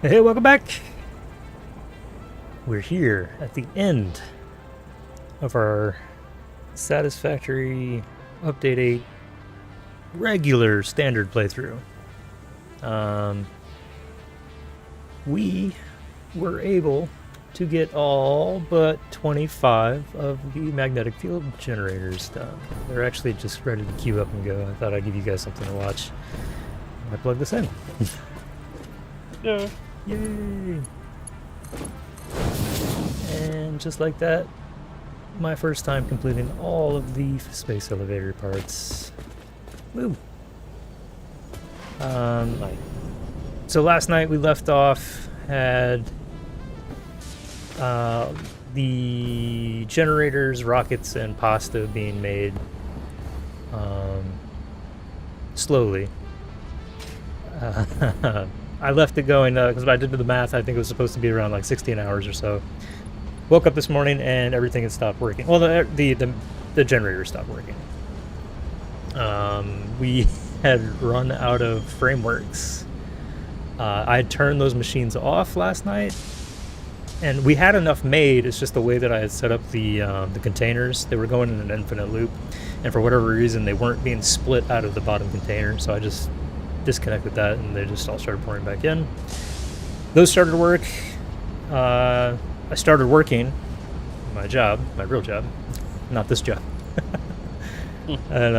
Hey, welcome back! We're here at the end of our Satisfactory Update 8 regular standard playthrough. We were able to get all but 25 of the magnetic field generators done. They're actually just ready to queue up and go. I thought I'd give you guys something to watch. I plug this in. Yeah. Yay! And just like that, my first time completing all of the space elevator parts. Woo! Nice. So last night we left off, had the generators, rockets, and pasta being made slowly. I left it going because I did the math. I think it was supposed to be around like 16 hours or so. Woke up this morning and everything had stopped working. Well, the generator stopped working. We had run out of frameworks. I had turned those machines off last night, and we had enough made. It's just the way that I had set up the containers. They were going in an infinite loop, and for whatever reason, they weren't being split out of the bottom container. So I just disconnected that, and they just all started pouring back in. Those started to work. I started working my job, my real job, not this job. And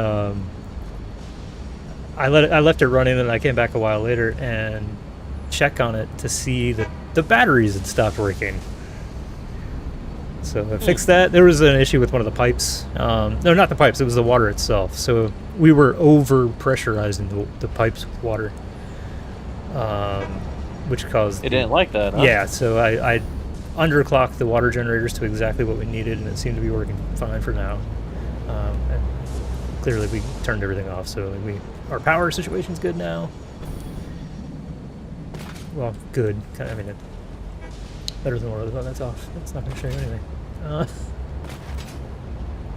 I left it running, and I came back a while later and checked on it to see that the batteries had stopped working. So I fixed that. There was an issue with one of the pipes. No, not the pipes. It was the water itself. So we were over pressurizing the pipes with water, which caused... It didn't like that, huh? Yeah, so I underclocked the water generators to exactly what we needed, and it seemed to be working fine for now. And clearly we turned everything off, so our power situation's good now. Well, good. I mean, better than one of the buttons off. It's not going to show you anything.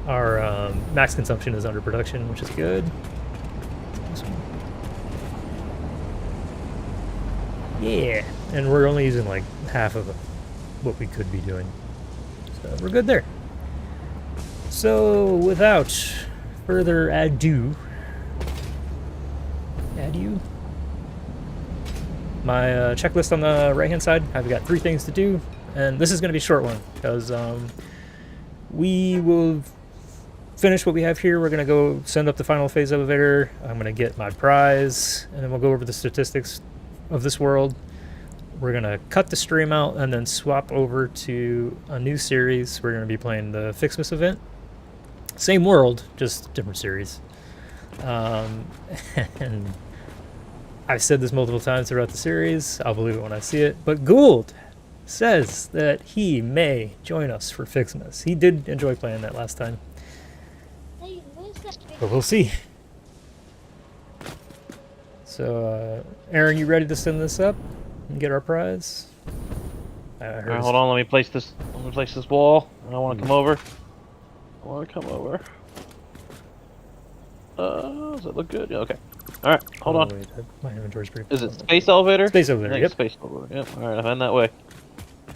Our max consumption is under production, which is good. Yeah, and we're only using like half of what we could be doing. So we're good there. So without further ado, my checklist on the right-hand side, I've got 3 things to do, and this is going to be a short one, because we will finish what we have here. We're going to go send up the final phase elevator. I'm going to get my prize, and then we'll go over the statistics of this world. We're going to cut the stream out and then swap over to a new series. We're going to be playing the Fixmas event. Same world, just different series. And I've said this multiple times throughout the series. I'll believe it when I see it. But Gould says that he may join us for Fixmas. He did enjoy playing that last time. But we'll see. So, Aaron, you ready to send this up and get our prize? Alright, hold on. Let me place this. Let me place this wall. I don't want to come over. I want to come over. Does it look good? Yeah, okay. Alright, hold on. Wait, my inventory's pretty. Is it space elevator? Space elevator, yep. Space elevator, yep. Alright, I'm heading that way.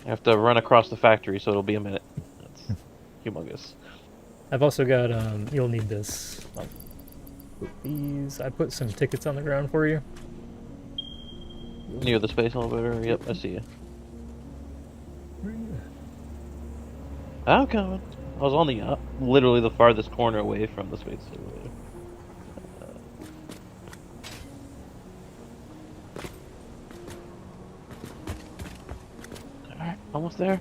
I have to run across the factory, so it'll be a minute. That's humongous. I've also got, you'll need this. I'll put these. I put some tickets on the ground for you. Near the space elevator? Yep, I see you. I'm coming. I was on the, literally the farthest corner away from the space elevator. Alright, almost there.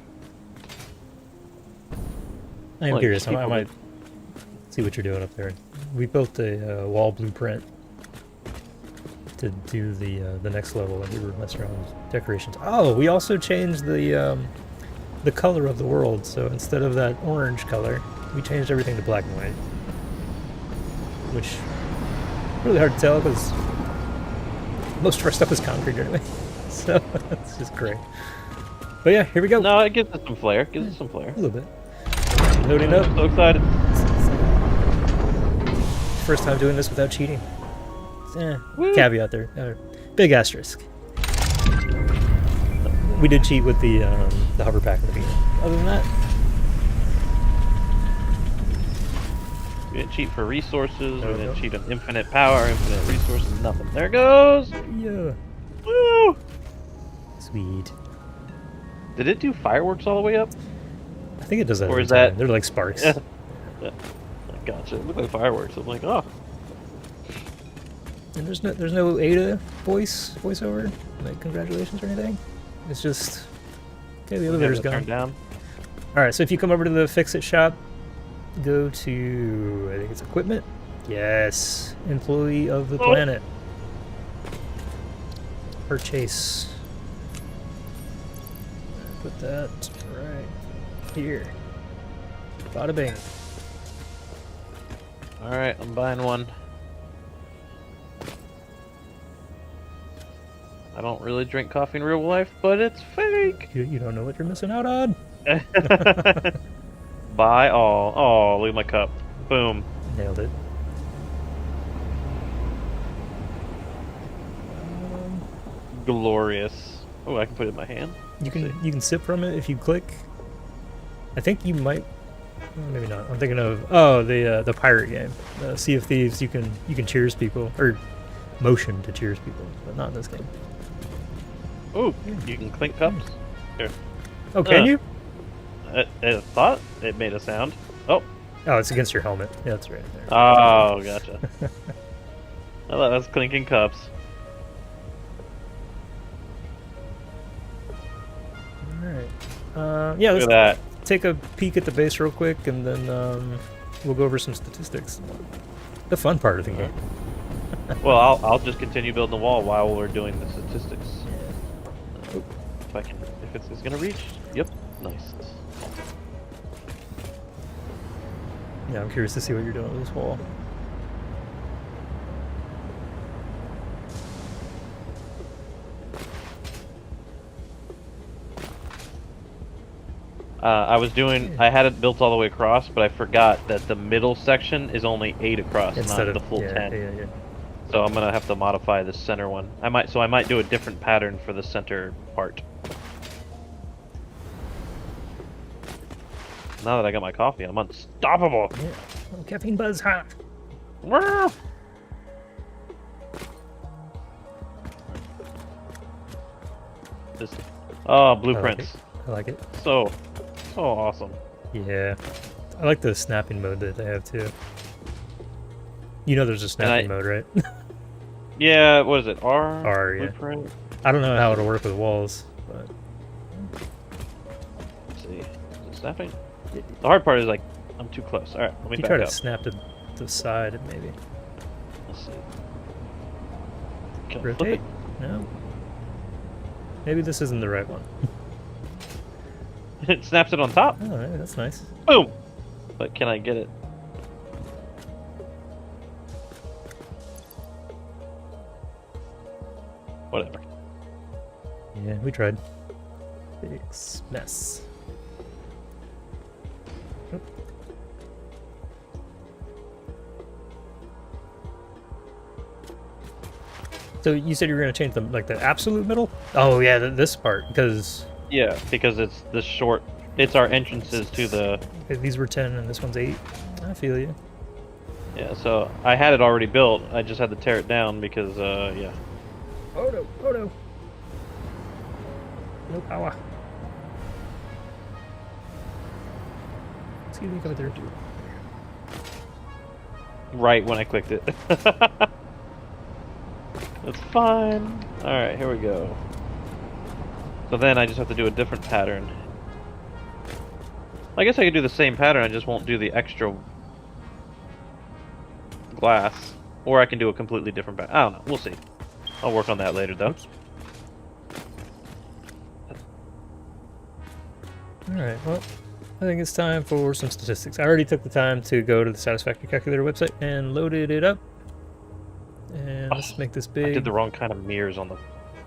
I am curious. I might see what you're doing up there. We built a wall blueprint to do the next level, and we were messing around with decorations. Oh, we also changed the color of the world. So instead of that orange color, we changed everything to black and white, which is really hard to tell because most of our stuff is concrete anyway. So it's just great. But yeah, here we go. No, it gives it some flair. Gives it some flair. A little bit. Loading up. I'm so excited. First time doing this without cheating. Caveat there. Big asterisk. we did cheat with the hover pack in the beginning. Other than that, we didn't cheat for resources. We didn't cheat on infinite power, infinite resources. Nothing. There it goes. yeah. Woo! Sweet. Did it do fireworks all the way up? I think it does that. Or every is time. that? They're like sparks. Yeah. Gotcha. It looked like fireworks. I'm like, oh. And there's no Ada voiceover, like congratulations or anything. It's just okay. The elevator's gone. Turned down. All right, so if you come over to the Fix-It shop, go to I think it's equipment. Yes, employee of the planet. Purchase. Put that right here. Bada bing. All right, I'm buying one. I don't really drink coffee in real life, but it's fake. You don't know what you're missing out on. Buy all. Oh, look at my cup. Boom. Nailed it. Glorious. Oh, I can put it in my hand. You can sip from it if you click. I think you might. Maybe not. I'm thinking of the pirate game, Sea of Thieves. You can cheers people or motion to cheers people, but not in this game. Oh, you can clink cups. Here. Oh, can you? I thought it made a sound. Oh. Oh, it's against your helmet. Yeah, that's right there. Oh, gotcha. I thought that was clinking cups. All right. Yeah, let's Look at that. take a peek at the base real quick, and then we'll go over some statistics. The fun part of the game. Well, I'll just continue building the wall while we're doing the statistics. If it's gonna reach. Yep. Nice. Yeah, I'm curious to see what you're doing with this wall. I had it built all the way across, but I forgot that the middle section is only 8 across, Instead not of the full 10. Yeah. So I'm gonna have to modify the center one. I might do a different pattern for the center part. Now that I got my coffee, I'm unstoppable. Yeah. Oh, caffeine buzz, huh? Blueprints. I like it. So awesome. Yeah. I like the snapping mode that they have too. You know there's a snapping mode, right? Yeah, what is it? R? R, yeah. Blueprint? I don't know how it'll work with walls, but... Let's see. Is it snapping? The hard part is, like, I'm too close. Alright, let me you back try up. to snap to the side, maybe. Let's see. Can I flip Rotate? it? No? Maybe this isn't the right one. It snaps it on top. Oh, yeah, that's nice. Boom! But can I get it? Whatever. Yeah, we tried. Fix mess. Oop. So you said you were going to change the absolute middle? Oh yeah, this part because Yeah, because it's the short. It's our entrances to the. these were 10 and this one's 8. I feel you. Yeah, so I had it already built. I just had to tear it down because yeah. Oh no! Oh no! No power. Excuse me, coming through. Right when I clicked it. That's fine. Alright, here we go. So then I just have to do a different pattern. I guess I could do the same pattern, I just won't do the extra glass. Or I can do a completely different pattern. I don't know, we'll see. I'll work on that later though. Alright, well, I think it's time for some statistics. I already took the time to go to the Satisfactory calculator website and loaded it up. And let's make this big. I did the wrong kind of mirrors on the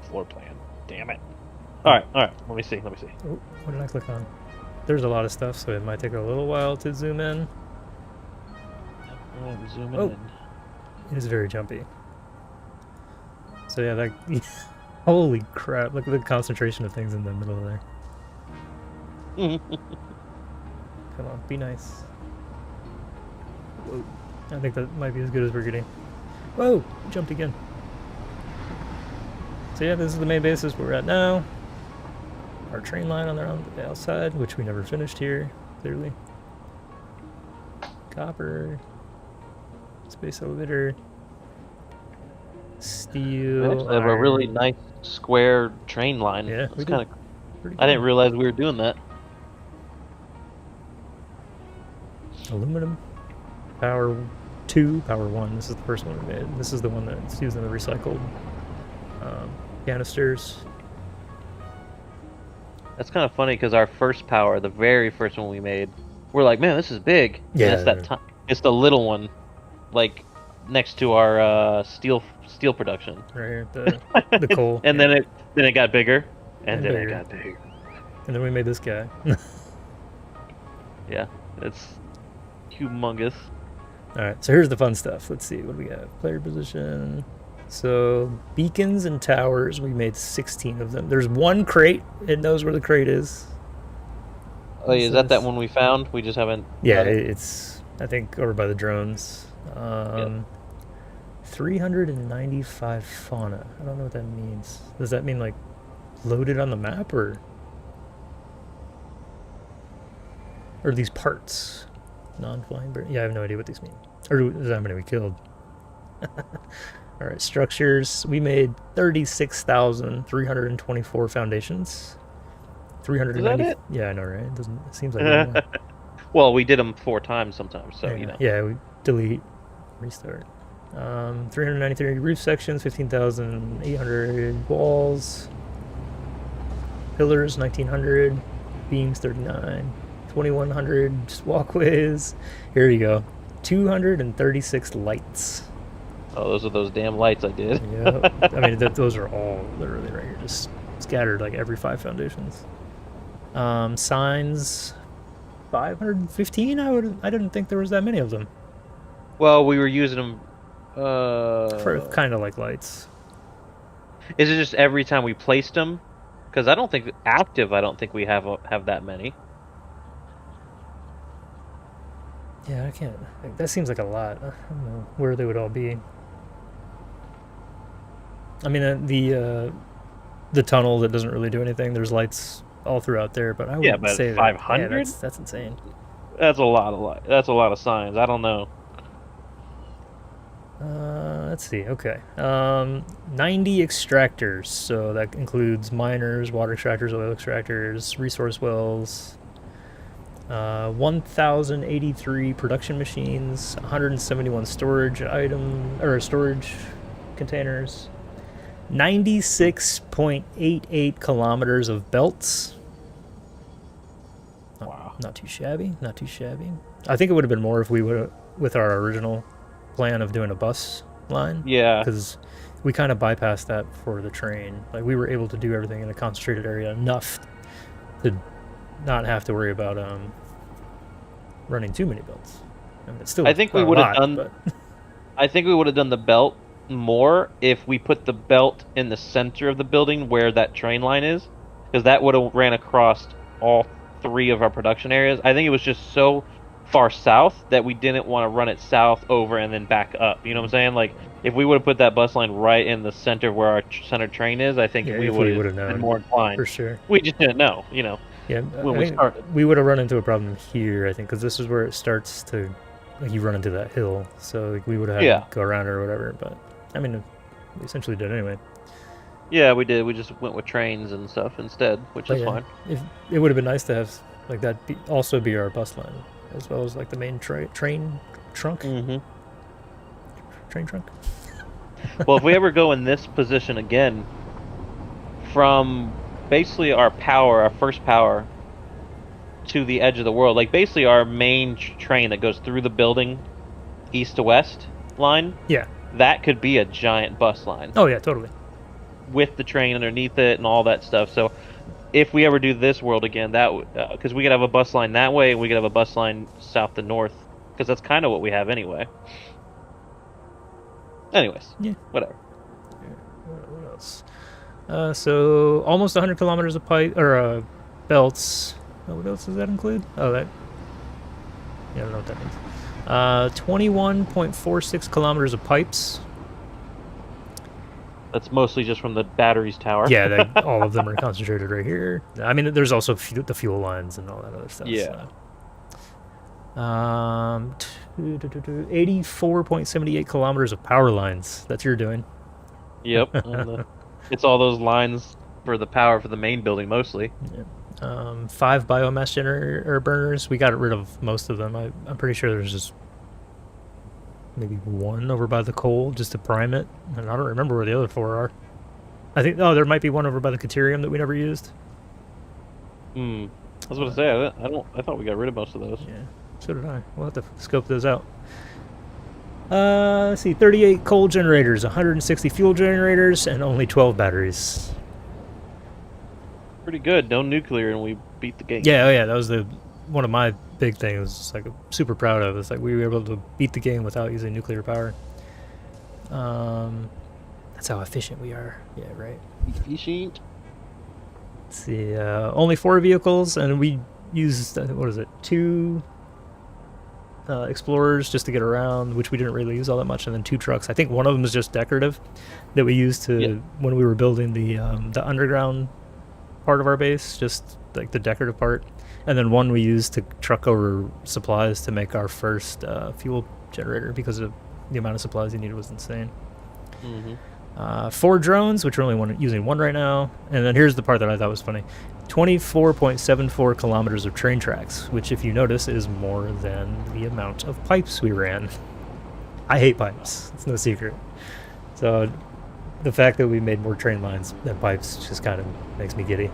floor plan. Damn it. Alright, let me see. Oh, what did I click on? There's a lot of stuff, so it might take a little while to zoom in. Zoom Oh. in. It is very jumpy. So yeah, that Holy crap! Look at the concentration of things in the middle of there. Come on, be nice. Whoa. I think that might be as good as we're getting. Whoa! Jumped again. So yeah, this is the main basis we're at now. Our train line on the outside, which we never finished here, clearly. Copper. Space elevator. Steel. We actually have a really nice square train line. Yeah, it's kind of. Cool. I didn't realize we were doing that. Aluminum. Power 2, Power 1. This is the first one we made. This is the one that's using the recycled canisters. That's kind of funny because our first power, the very first one we made, we're like, man, this is big. Yeah. And it's it's the little one, like next to our steel production. Right here, the coal. And then it got bigger, and then it got bigger. And then we made this guy. Yeah, it's humongous. All right, so here's the fun stuff. Let's see what do we got. Player position. So beacons and towers, we made 16 of them. There's one crate. It knows where the crate is. Oh, yeah, is that one we found? We just haven't. Yeah, it's I think over by the drones. 395 fauna. I don't know what that means. Does that mean like loaded on the map or these parts? Non-flying bird. Yeah, I have no idea what these mean. Or is that how many we killed? All right, structures. We made 36,324 foundations. 390. Is that it? Yeah, I know, right? It seems like more. Well, we did them 4 times sometimes, so yeah, you know. Yeah, we delete, restart. 393 roof sections, 15,800 walls. Pillars, 1,900. Beams, 39. 2,100 walkways. Here you go. 236 lights. Oh, those are those damn lights I did. Yeah, I mean those are all literally right here, just scattered like every 5 foundations. Signs, 515. I didn't think there was that many of them. Well, we were using them for kind of like lights. Is it just every time we placed them? Because I don't think active. I don't think we have that many. Yeah, I can't. That seems like a lot. I don't know where they would all be. I mean, the tunnel that doesn't really do anything. There's lights all throughout there, but I would say 500. That's insane. That's a lot of light. That's a lot of signs. I don't know. Let's see. Okay. 90 extractors. So that includes miners, water extractors, oil extractors, resource wells. 1,083 production machines, 171 storage storage containers, 96.88 kilometers of belts. Wow. Not too shabby. Not too shabby. I think it would have been more if we would, with our original plan of doing a bus line. Yeah. Because we kind of bypassed that for the train. Like we were able to do everything in a concentrated area enough to not have to worry about running too many belts. I mean, it's still I think we would have done. But... I think we would have done the belt more if we put the belt in the center of the building where that train line is, because that would have ran across all 3 of our production areas. I think it was just so far south that we didn't want to run it south over and then back up. You know what I'm saying? Like if we would have put that bus line right in the center where our center train is, I think we would have been more inclined. For sure. We just didn't know, you know. Yeah, when we started, we would have run into a problem here, I think, because this is where it starts to, like, you run into that hill. So like, we would have had to go around or whatever. But I mean, we essentially did anyway. Yeah, we did. We just went with trains and stuff instead, which is fine. If it would have been nice to have like that also be our bus line, as well as like the main train trunk. Mm-hmm. Train trunk. Well, if we ever go in this position again, from basically our first power, to the edge of the world, like basically our main train that goes through the building, east to west line. Yeah. That could be a giant bus line. Oh yeah, totally. With the train underneath it and all that stuff. So, if we ever do this world again, that would because we could have a bus line that way, and we could have a bus line south to north, because that's kind of what we have anyway. Anyways, yeah, whatever. What else? So almost 100 kilometers of pipe or belts. Oh, what else does that include? Oh, that. Yeah, I don't know what that means. 21.46 kilometers of pipes. That's mostly just from the batteries tower. Yeah, all of them are concentrated right here. I mean, there's also the fuel lines and all that other stuff. Yeah. So. 84.78 kilometers of power lines. That's your doing. Yep. It's all those lines for the power for the main building mostly. Yeah. 5 biomass generator burners. We got rid of most of them. I'm pretty sure there's just maybe one over by the coal just to prime it, and I don't remember where the other 4 are. I think there might be one over by the Caterium that we never used. I was going to say I thought we got rid of most of those. Yeah, so did I. We'll have to scope those out. Let's see, 38 coal generators, 160 fuel generators, and only 12 batteries. Pretty good. No nuclear, and we beat the game. Yeah, that was one of my big things. Like, I'm super proud of. It's like we were able to beat the game without using nuclear power. That's how efficient we are. Yeah, right. Efficient. Let's see, only 4 vehicles, and we used 2 Explorers just to get around, which we didn't really use all that much, and then 2 trucks. I think one of them is just decorative that we used when we were building the underground part of our base, just like the decorative part, and then one we used to truck over supplies to make our first fuel generator because of the amount of supplies you needed was insane. 4 drones, which we're only using 1 right now, and then here's the part that I thought was funny: 24.74 kilometers of train tracks, which, if you notice, is more than the amount of pipes we ran. I hate pipes. It's no secret. So the fact that we made more train lines than pipes just kind of makes me giddy.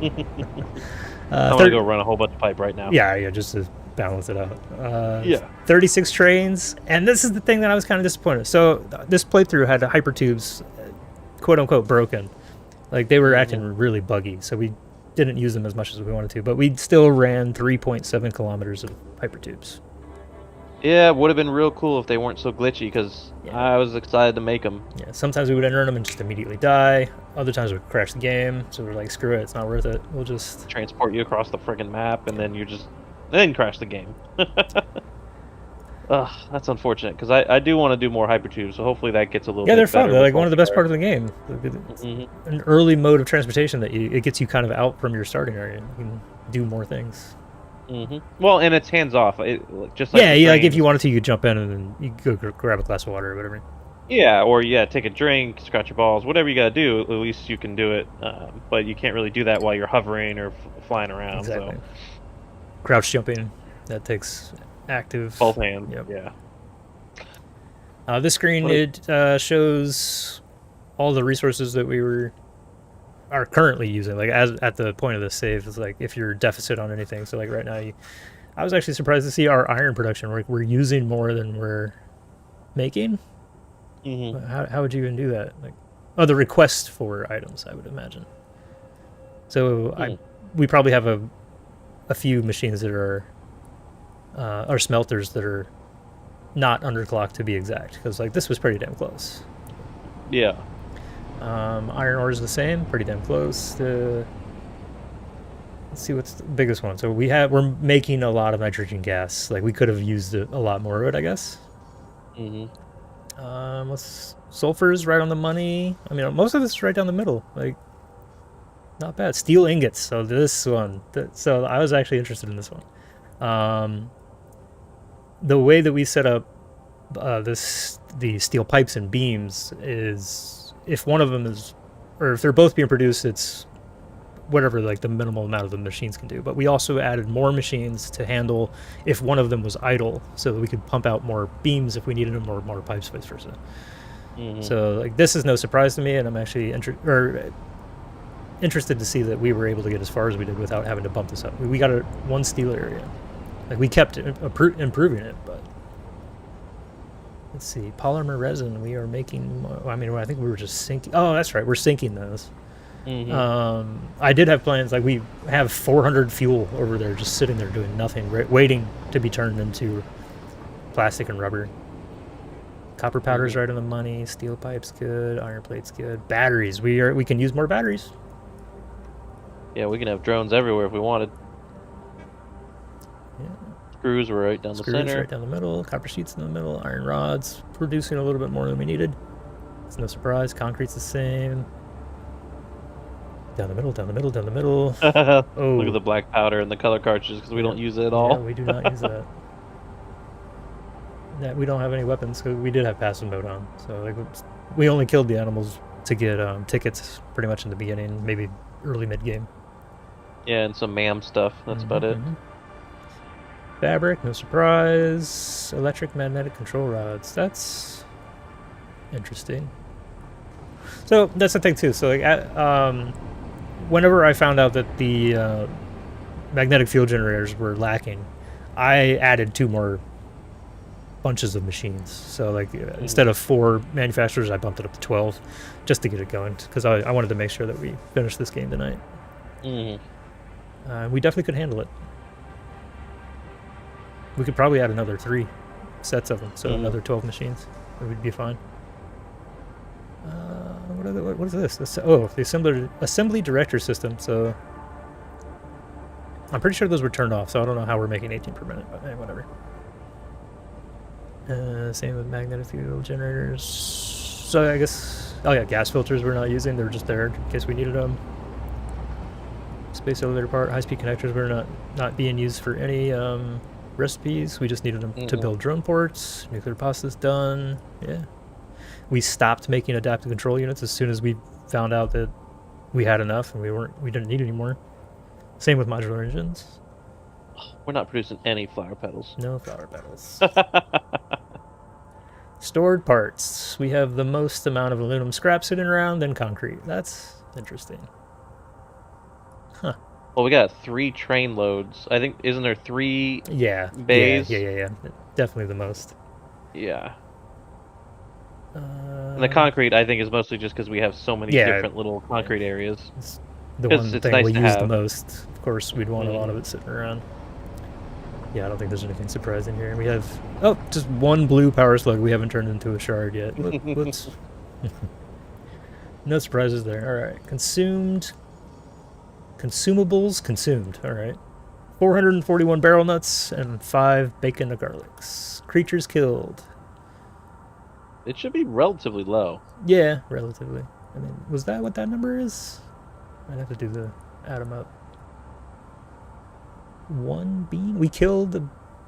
I want to go run a whole bunch of pipe right now. Yeah, just to balance it out. 36 trains, and this is the thing that I was kind of disappointed. So this playthrough had the hypertubes, quote unquote, broken. Like, they were acting really buggy, so we didn't use them as much as we wanted to, but we still ran 3.7 kilometers of hypertubes. Yeah, it would have been real cool if they weren't so glitchy, because I was excited to make them. Yeah, sometimes we would enter them and just immediately die. Other times we would crash the game, so we're like, screw it, it's not worth it. We'll just transport you across the friggin' map, and then crash the game. Ugh, that's unfortunate, because I do want to do more hypertubes, so hopefully that gets a little bit better. Yeah, they're fun. They're like one of the best parts of the game. An early mode of transportation that it gets you kind of out from your starting area. You can do more things. Well, and it's hands off. Just like like if you wanted to, you could jump in and then you could go grab a glass of water or whatever. Yeah, or take a drink, scratch your balls, whatever you gotta do. At least you can do it, but you can't really do that while you're hovering or flying around. Exactly. So. Crouch jumping, that takes active. Both hands. Yep. Yeah. This screen shows all the resources that we are currently using, like as at the point of the save. It's like if you're deficit on anything. So like right now, I was actually surprised to see our iron production. We're using more than we're making. How would you even do that? Like, the request for items, I would imagine. So we probably have a few machines that are smelters that are not underclocked, to be exact, because like this was pretty damn close. Yeah. Iron ore is the same, pretty damn close. Let's see what's the biggest one. So we're making a lot of nitrogen gas. Like, we could have used a lot more of it, I guess. Sulfur is right on the money. I mean, most of this is right down the middle. Like, not bad. Steel ingots. So this one. So I was actually interested in this one. The way that we set up the steel pipes and beams is, if one of them is, or if they're both being produced, it's whatever like the minimal amount of the machines can do. But we also added more machines to handle if one of them was idle, so that we could pump out more beams if we needed them, or more pipes, vice versa. So like, this is no surprise to me, and I'm actually interested to see that we were able to get as far as we did without having to bump this up. We got one steel area. Like, we kept improving it, but let's see, polymer resin. We are making. I mean, I think we were just sinking. Oh, that's right, we're sinking those. I did have plans. Like, we have 400 fuel over there, just sitting there doing nothing, waiting to be turned into plastic and rubber. Copper powder's right on the money. Steel pipe's good. Iron plate's good. Batteries. We can use more batteries. Yeah, we can have drones everywhere if we wanted. Yeah. Screws were right down the center. Right down the middle. Copper sheets in the middle. Iron rods producing a little bit more than we needed. It's no surprise. Concrete's the same. Down the middle, down the middle, down the middle. Oh. Oh. Look at the black powder and the color cartridges because we don't use it at all. Yeah, we do not use that. Yeah, we don't have any weapons because we did have passive mode on. So like, we only killed the animals to get tickets pretty much in the beginning, maybe early mid game. Yeah, and some MAM stuff. That's about it. Fabric, no surprise. Electric magnetic control rods. That's interesting. So that's the thing too. So like, whenever I found out that the magnetic fuel generators were lacking, I added 2 more bunches of machines. So like, instead of 4 manufacturers, I bumped it up to 12 just to get it going because I wanted to make sure that we finished this game tonight. We definitely could handle it. We could probably add another 3 sets of them, so another 12 machines. It would be fine. What is this? The assembly director system. So I'm pretty sure those were turned off, so I don't know how we're making 18 per minute, but hey, whatever. Same with magnetic fuel generators. So I guess, oh yeah, gas filters we're not using. They're just there in case we needed them. Space elevator part, high-speed connectors were not being used for any recipes. We just needed them to build drone ports. Nuclear pasta's done. Yeah. We stopped making adaptive control units as soon as we found out that we had enough and we didn't need any more. Same with modular engines. We're not producing any flower petals. No flower petals. Stored parts. We have the most amount of aluminum scrap sitting around than concrete. That's interesting. Huh. Well, we got 3 train loads. I think, isn't there 3 bays? Yeah. Definitely the most. Yeah. And the concrete, I think, is mostly just because we have so many different little concrete areas. It's the one thing nice we to use have. the most. Of course, we'd want a lot of it sitting around. Yeah, I don't think there's anything surprising here. We have, just 1 blue power slug we haven't turned into a shard yet. Whoops. No surprises there. All right. Consumables consumed. All right. 441 barrel nuts and 5 bacon and garlics. Creatures killed. It should be relatively low. Yeah, relatively. I mean, was that what that number is? I'd have to add them up. 1 bean? We killed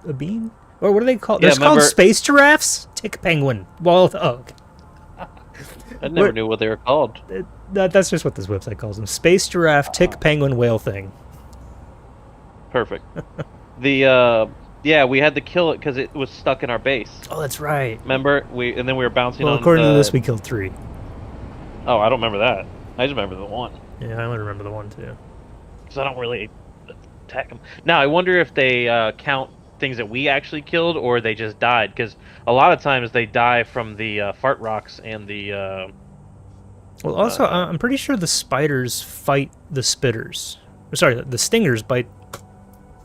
a bean? Or what are they called? Yeah, They're called space giraffes? Tick penguin. Well, okay. I never knew what they were called. That's just what this website calls them. Space giraffe, tick penguin, whale thing. Perfect. We had to kill it because it was stuck in our base. Oh, that's right. Remember? And then we were bouncing on. Well, according to this, we killed 3. Oh, I don't remember that. I just remember the 1. Yeah, I only remember the 1 too. Because I don't really attack them. Now, I wonder if they count things that we actually killed or they just died. Because a lot of times they die from the fart rocks and the. Well, also, I'm pretty sure the spiders fight the spitters. Sorry, the stingers fight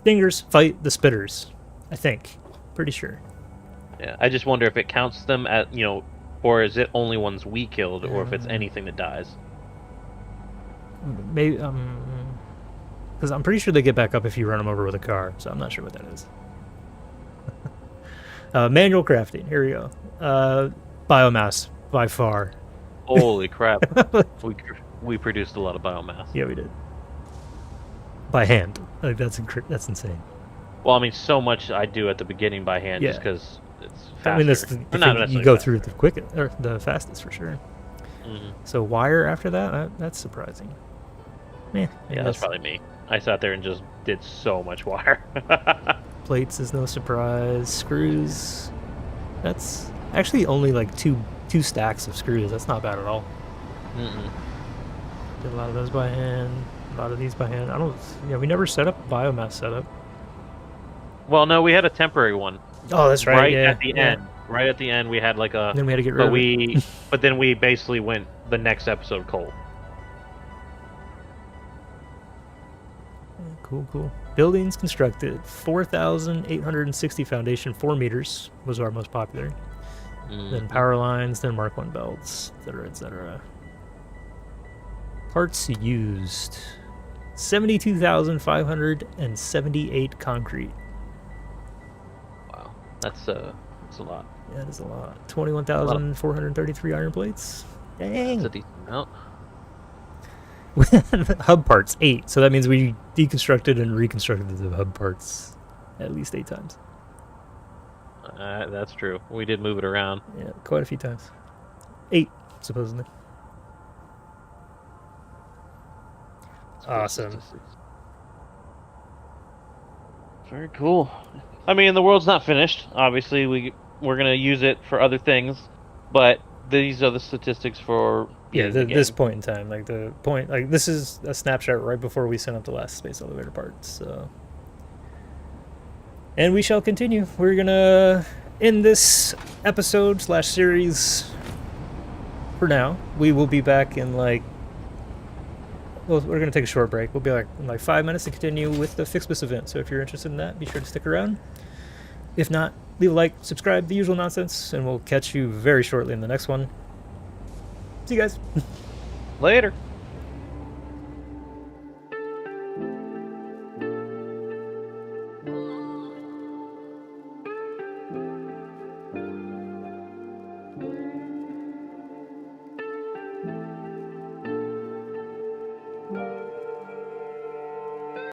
the spitters. I think. Pretty sure. Yeah, I just wonder if it counts them at, or is it only ones we killed, or if it's anything that dies. Maybe, because I'm pretty sure they get back up if you run them over with a car, so I'm not sure what that is. Manual crafting, here we go. Biomass, by far. Holy crap. We produced a lot of biomass. Yeah, we did. By hand. Like, that's insane. Well, I mean, so much I do at the beginning by hand just because it's faster. I mean, that's the thing you go through the quickest, or the fastest for sure. So wire after that? That's surprising. Yeah, that's probably me. I sat there and just did so much wire. Plates is no surprise. Screws. That's actually only like two stacks of screws. That's not bad at all. Did a lot of those by hand. A lot of these by hand. We never set up a biomass setup. Well, no, we had a temporary one. Oh, that's right. Right at the end. Right at the end, we had like a. Then we had to get rid of it. But then we basically went the next episode cold. Cool. Buildings constructed. 4,860 foundation, 4 meters was our most popular. then power lines, then Mark 1 belts, etc., etc. Parts used 72,578 concrete. Wow, that's a lot. Yeah, that is a lot. 21,433 iron plates. Dang. That's a decent amount. Hub parts 8, so that means we deconstructed and reconstructed the hub parts at least 8 times. That's true. We did move it around. Yeah, quite a few times. 8, supposedly. Awesome. Very cool. I mean, the world's not finished. Obviously, we're gonna use it for other things, but these are the statistics for this point in time, like the point, like this is a snapshot right before we sent up the last space elevator parts. So, and we shall continue. We're gonna end this episode / series for now. We will be back in like. Well, we're going to take a short break. We'll be like in like 5 minutes to continue with the Fixbus event. So if you're interested in that, be sure to stick around. If not, leave a like, subscribe, the usual nonsense, and we'll catch you very shortly in the next one. See you guys. Later.